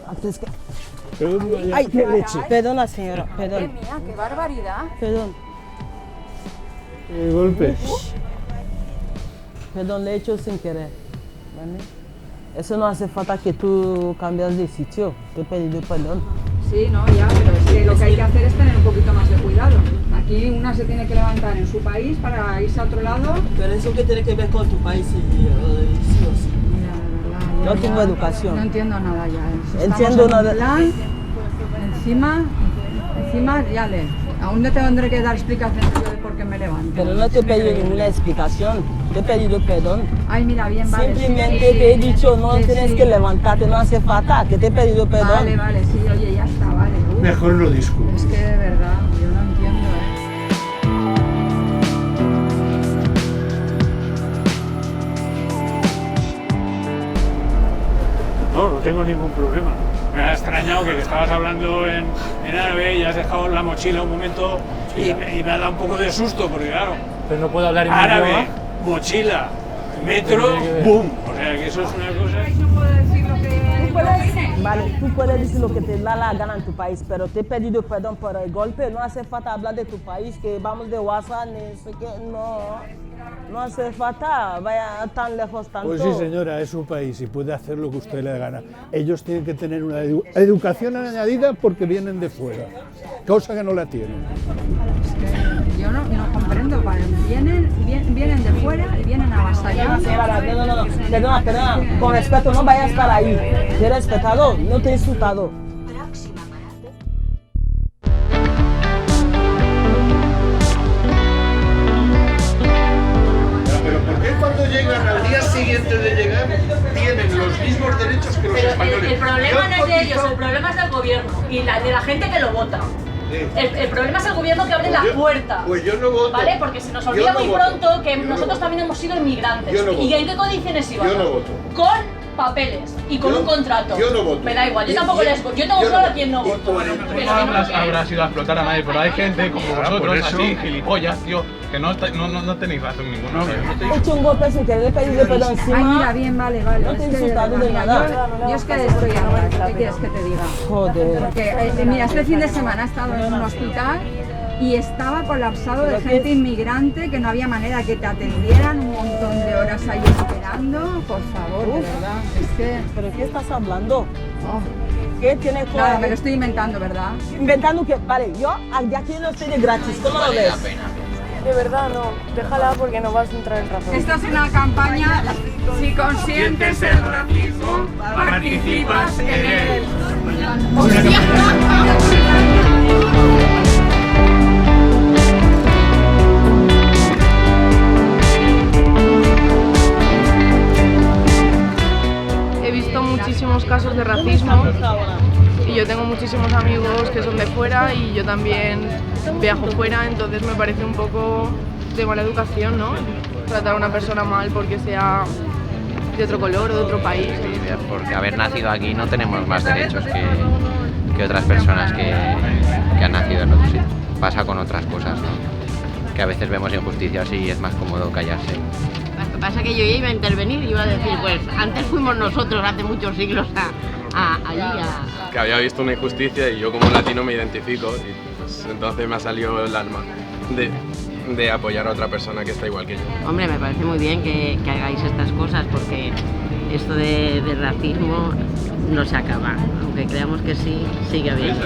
Antes que... ¡Ay, qué leche! Perdona, señora, perdón. Madre mía, qué barbaridad. Perdón, ¡Qué golpe! perdón, le he hecho sin querer. ¿Vale? Eso no hace falta que tú cambies de sitio. Te he pedido perdón. Sí, no, ya, pero es que lo que hay que hacer es tener un poquito más de cuidado. Aquí una se tiene que levantar en su país para irse a otro lado. Pero eso que tiene que ver con tu país sí o sí. Mira, de verdad, No ya tengo educación. No entiendo nada ya. Entiendo nada. Encima, ya le. Aún no te tendré que dar explicaciones yo de por qué me levanto. Pero no te he pedido ninguna explicación. Te he pedido perdón. Ay, mira, bien, vale. Simplemente sí, te he dicho, no sí, tienes sí. que levantarte, no hace falta, que te he pedido perdón. Vale, vale, sí, oye, ya está, vale. Mejor no discuto. Es que de verdad, yo no entiendo, ¿eh? No tengo ningún problema. Me ha extrañado que estabas hablando en árabe y has dejado la mochila un momento y me ha dado un poco de susto, porque claro, Pero no puedo hablar en árabe, idioma. mochila, metro, boom. O sea que eso es una cosa... No puedo decir lo que... Vale, tú puedes decir lo que te da la gana en tu país, pero te he pedido perdón por el golpe. No hace falta hablar de tu país, que vamos de WhatsApp, ni sé qué. No hace falta, vaya tan lejos tanto. Pues sí, señora, es su país y puede hacer lo que usted le dé gana. Ellos tienen que tener una educación añadida porque vienen de fuera, cosa que no la tienen. Es que yo no comprendo, vale, vienen de fuera y vienen avasallando. Perdona, con respeto, no vayas para ahí. Te he respetado, no te he insultado. Pero ¿por qué cuando llegan al día siguiente de llegar tienen los mismos derechos que los Pero españoles? el problema Yo no es de ellos, cotizo- el problema es del gobierno y de la gente que lo vota. Sí. El problema es el gobierno que abre Pues la yo- puerta. Pues yo no voto. ¿Vale? Porque se nos Yo olvida no muy voto. pronto que Yo no nosotros voto. también hemos sido inmigrantes. Yo no ¿Y voto. en qué condiciones íbamos? Yo no voto. Con papeles y con Yo- un contrato. yo no voto. Me da igual, yo Y- tampoco y- les voto. Yo tengo yo claro no a quién no voto. voto. Y por el- Pero No que no habrá sido a explotar a nadie, pero hay gente como por vosotros, eso. así, gilipollas, tío, que no tenéis razón ninguna. He hecho un golpe sin querer, he pedido perdón encima. Ay, mira, bien, vale. No te he Es que de insultado verdad, de mira, nada. yo es que estoy harta, ¿qué quieres que te diga? Joder. Porque, mira, este fin de semana he estado en un hospital y estaba colapsado de ¿Pero qué? gente inmigrante que no había manera que te atendieran, un montón de horas ahí esperando. Por favor, de verdad, es que... ¿Pero qué estás hablando? oh, ¿Qué tiene que nada, me lo estoy inventando, ¿verdad? Inventando que, vale, yo de aquí no estoy de gratis, ¿cómo lo ves? De verdad no, déjala porque no vas a entrar en razón. Esta es una campaña, si consientes el racismo, participas en él. He visto muchísimos casos de racismo y yo tengo muchísimos amigos que son de fuera y yo también viajo fuera, entonces me parece un poco de mala educación, ¿no? Tratar a una persona mal porque sea de otro color o de otro país. Porque haber nacido aquí no tenemos más derechos que otras personas que han nacido en otro sitio. Pasa con otras cosas, ¿no? Que a veces vemos injusticias y es más cómodo callarse. Lo que pasa es que yo ya iba a intervenir y iba a decir, pues antes fuimos nosotros hace muchos siglos allí a... Que había visto una injusticia y yo como latino me identifico y pues entonces me ha salido el alma de apoyar a otra persona que está igual que yo. Hombre, me parece muy bien que hagáis estas cosas porque esto de racismo no se acaba. Aunque creamos que sí, sigue habiendo.